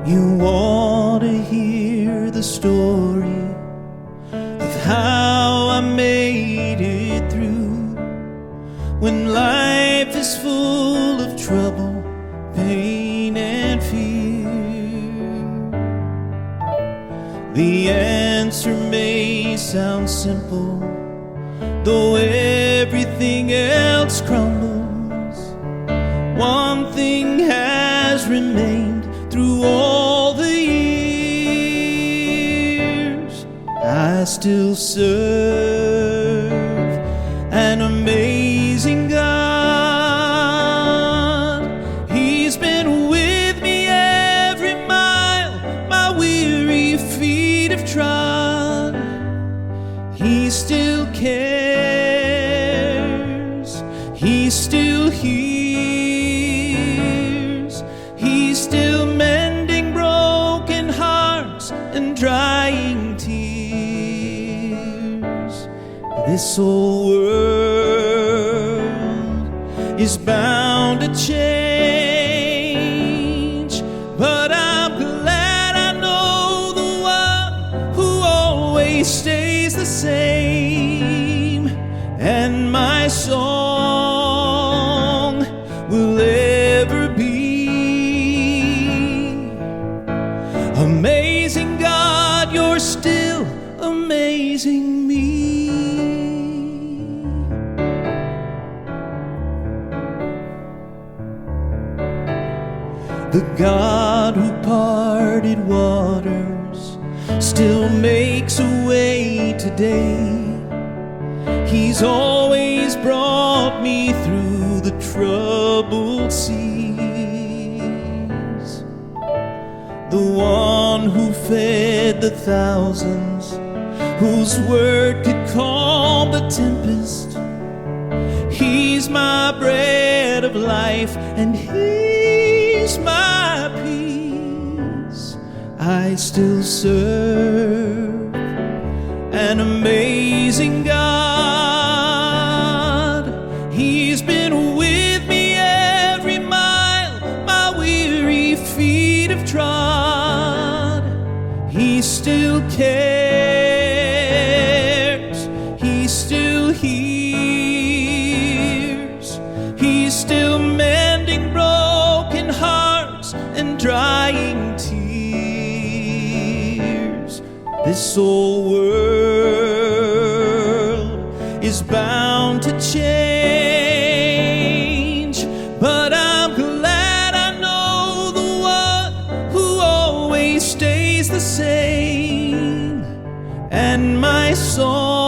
You want to hear the story of how I made it through when life is full of trouble, pain and fear. The answer may sound simple, though everything else crumbles. One thing has remained through all the years: I still serve an amazing God. He's been with me every mile my weary feet have trod. He still cares, He still hears, He's still mending broken hearts and drying tears. This whole world is bound to change, but I'm glad I know the one who always stays the same. And my song will ever be, amazing God, you're still amazing me. The God who parted waters still makes a way today. He's always brought me through the troubled seas. The one who fed the thousands, whose word could calm the tempest. He's my bread of life and He's my peace. I still serve an amazing God. He's been with me every mile my weary feet have trod. He still cares, He still hears, He's still mending broken hearts and drying tears. This whole world is bound to change, but I'm glad I know the one who always stays the same. And my song